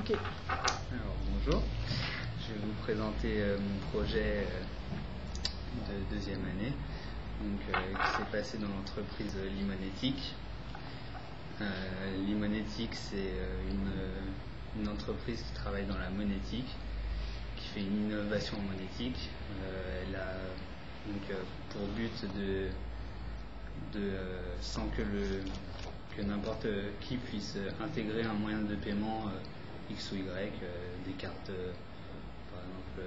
Ok. Alors bonjour, je vais vous présenter mon projet de deuxième année qui s'est passé dans l'entreprise Limonetic. Limonetic, c'est une entreprise qui travaille dans la monétique, qui fait une innovation en monétique. Elle a pour but sans que n'importe qui puisse intégrer un moyen de paiement X ou Y, des cartes, par exemple,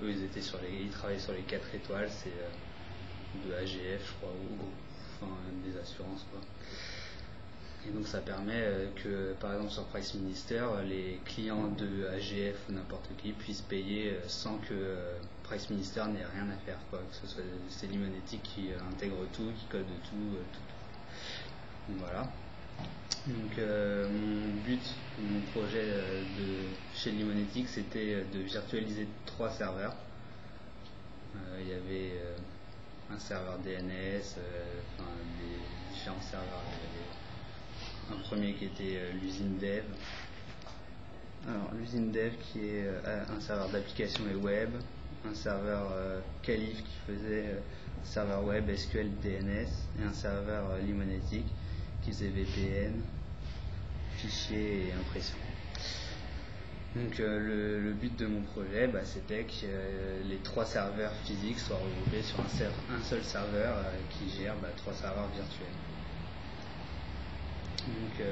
eux ils travaillent sur les 4 étoiles, c'est de AGF je crois, ou des assurances quoi. Et donc ça permet que par exemple sur Price Minister, les clients de AGF ou n'importe qui puissent payer sans que Price Minister n'ait rien à faire quoi. Que ce soit c'est Limonetic qui intègre tout, qui code tout. Donc voilà. Donc mon but, mon projet chez Limonetic, c'était de virtualiser 3 serveurs. Il y avait un serveur DNS, des différents serveurs. Un premier qui était l'usine Dev. Alors l'usine Dev qui est un serveur d'application et web, un serveur Calif qui faisait serveur web, SQL, DNS, et un serveur Limonetic qui faisait VPN, fichiers et impression. Donc le but de mon projet, c'était que les 3 serveurs physiques soient regroupés sur un seul serveur qui gère 3 serveurs virtuels. Donc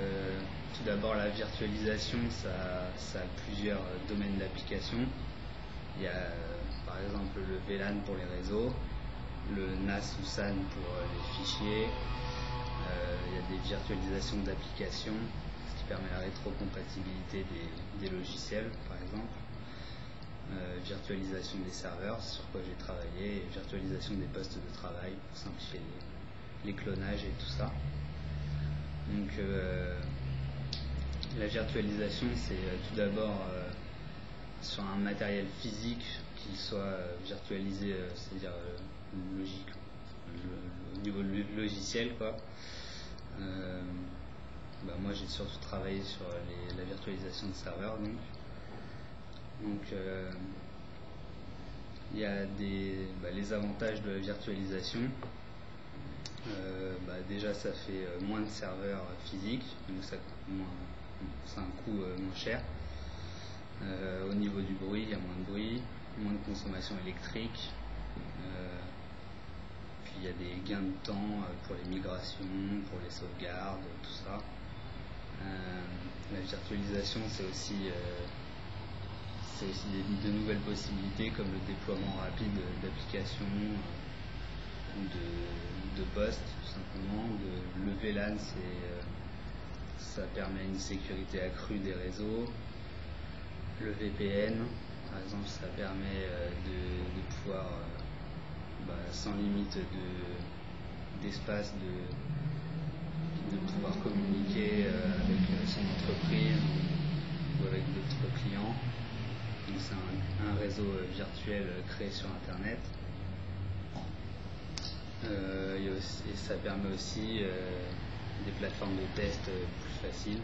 tout d'abord la virtualisation, ça a plusieurs domaines d'application. Il y a par exemple le VLAN pour les réseaux, le NAS ou SAN pour les fichiers. Il y a des virtualisations d'applications, ce qui permet la rétrocompatibilité des logiciels par exemple. Virtualisation des serveurs, sur quoi j'ai travaillé, et virtualisation des postes de travail pour simplifier les clonages et tout ça. Donc la virtualisation, c'est tout d'abord sur un matériel physique qui soit virtualisé, c'est-à-dire logique, au niveau logiciel quoi. Moi j'ai surtout travaillé sur la virtualisation de serveurs donc il y a les avantages de la virtualisation. Déjà ça fait moins de serveurs physiques, donc c'est un coût moins cher. Au niveau du bruit, il y a moins de bruit, moins de consommation électrique, puis il y a des gains de temps pour les migrations, pour les sauvegardes, tout ça. La virtualisation, c'est aussi de nouvelles possibilités comme le déploiement rapide d'applications, de postes tout simplement. Le VLAN, ça permet une sécurité accrue des réseaux. Le VPN par exemple, ça permet de pouvoir sans limite d'espace de pouvoir communiquer avec son entreprise ou avec d'autres clients. Donc c'est un réseau virtuel créé sur internet. Et ça permet aussi des plateformes de test plus faciles.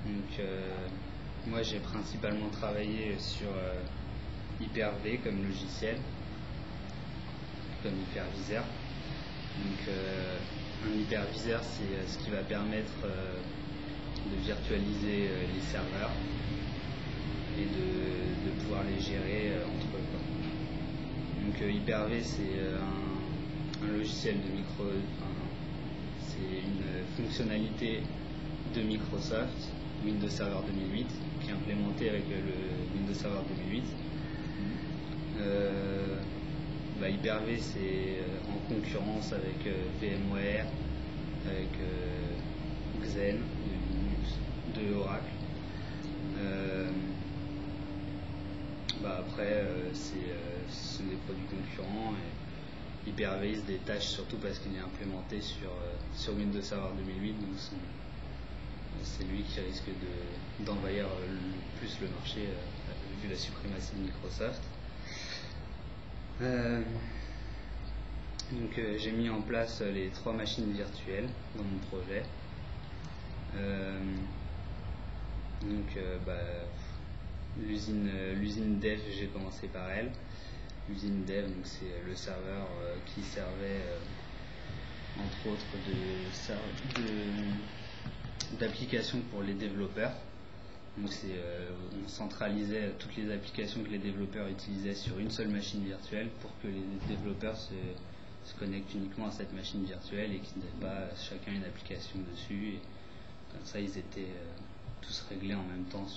Donc moi j'ai principalement travaillé sur Hyper-V comme logiciel, comme hyperviseur. Donc un hyperviseur, c'est ce qui va permettre de virtualiser les serveurs et de pouvoir les gérer entre eux. Donc Hyper-V, c'est un logiciel c'est une fonctionnalité de Microsoft, Windows Server 2008, qui est implémenté avec le Windows Server 2008. Hyper-V, c'est en concurrence avec VMware, avec Xen de Oracle. Après, ce sont des produits concurrents. Et Hyper-V se détache surtout parce qu'il est implémenté sur Windows Server 2008, donc c'est lui qui risque d'envahir le plus le marché vu la suprématie de Microsoft. Donc j'ai mis en place les 3 machines virtuelles dans mon projet. Donc l'usine dev, j'ai commencé par elle. L'usine dev, donc c'est le serveur qui servait entre autres d'applications pour les développeurs. Donc on centralisait toutes les applications que les développeurs utilisaient sur une seule machine virtuelle pour que les développeurs se connectent uniquement à cette machine virtuelle et qu'ils n'aient pas chacun une application dessus. Et comme ça, ils étaient tous réglés en même temps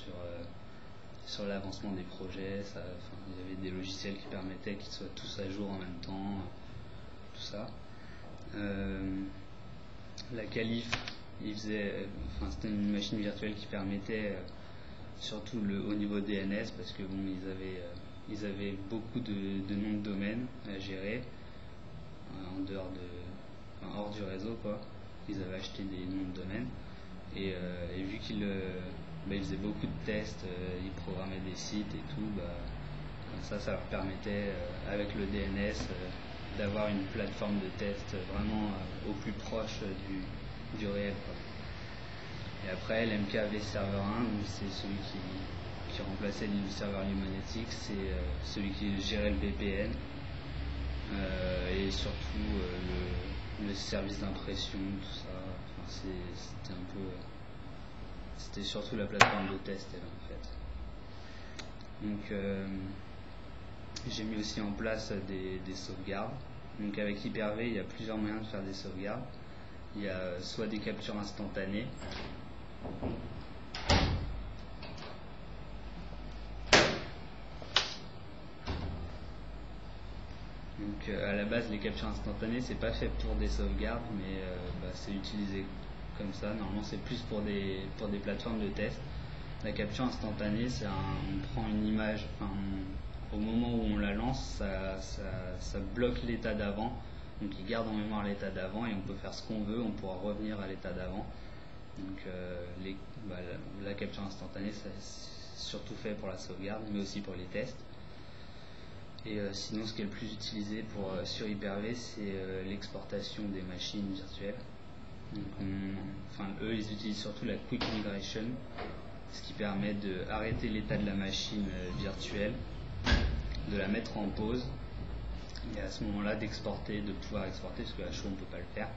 sur l'avancement des projets. Il y avait des logiciels qui permettaient qu'ils soient tous à jour en même temps, tout ça. La Calif, c'était une machine virtuelle qui permettait surtout au niveau DNS, parce que ils avaient beaucoup de noms de domaine à gérer hors du réseau, quoi. Ils avaient acheté des noms de domaine et vu qu'ils faisaient beaucoup de tests, ils programmaient des sites et tout, comme ça leur permettait avec le DNS d'avoir une plateforme de test vraiment au plus proche du réel, quoi. Et après, l'MKV Server 1, c'est celui qui remplaçait le serveur Numonetic, c'est celui qui gérait le VPN et surtout le service d'impression, tout ça. C'était surtout la plateforme de test, en fait. Donc j'ai mis aussi en place des sauvegardes. Donc avec Hyper-V, il y a plusieurs moyens de faire des sauvegardes. Il y a soit des captures instantanées. Donc à la base, les captures instantanées, c'est pas fait pour des sauvegardes, mais c'est utilisé comme ça. Normalement, c'est plus pour des plateformes de test. La capture instantanée, on prend une image, au moment où on la lance, ça bloque l'état d'avant. Donc il garde en mémoire l'état d'avant et on peut faire ce qu'on veut, on pourra revenir à l'état d'avant. Donc la capture instantanée, c'est surtout fait pour la sauvegarde, mais aussi pour les tests. Et sinon, ce qui est le plus utilisé sur Hyper-V, c'est l'exportation des machines virtuelles. Donc eux, ils utilisent surtout la Quick Migration, ce qui permet d'arrêter l'état de la machine virtuelle, de la mettre en pause, et à ce moment-là de pouvoir exporter, parce qu'à chaud on ne peut pas le faire.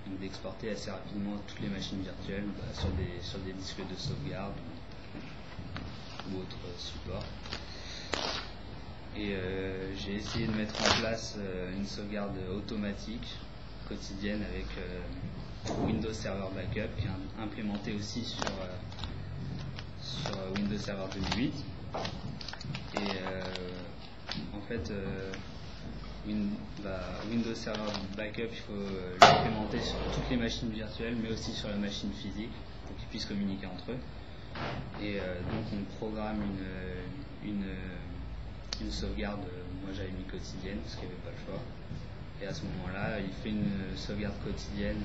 Donc d'exporter assez rapidement toutes les machines virtuelles sur des disques de sauvegarde ou autres supports. Et j'ai essayé de mettre en place une sauvegarde automatique quotidienne avec Windows Server Backup, qui est implémenté aussi sur Windows Server 2008. Et en fait, Windows Server Backup, il faut l'implémenter sur toutes les machines virtuelles, mais aussi sur la machine physique, pour qu'ils puissent communiquer entre eux. Et donc on programme une sauvegarde, moi j'avais mis quotidienne, parce qu'il n'y avait pas le choix. Et à ce moment-là, il fait une sauvegarde quotidienne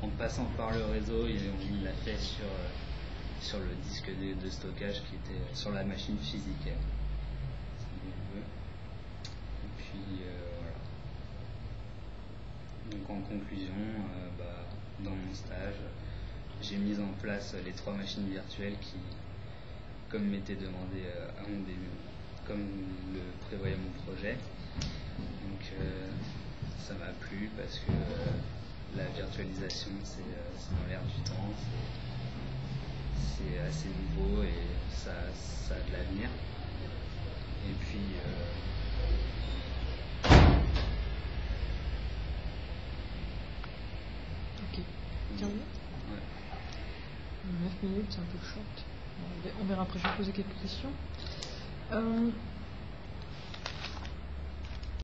en passant par le réseau, il l'a fait sur le disque de stockage qui était sur la machine physique. Et puis voilà. Donc en conclusion, dans mon stage, j'ai mis en place les 3 machines virtuelles qui, comme m'était demandé à mon début, comme le prévoyait mon projet. Donc ça m'a plu parce que la virtualisation, c'est dans l'air du temps, c'est assez nouveau et ça a de l'avenir. Et puis ok, 15 minutes. Ouais. 9 minutes, c'est un peu short. On verra après, je vais poser quelques questions.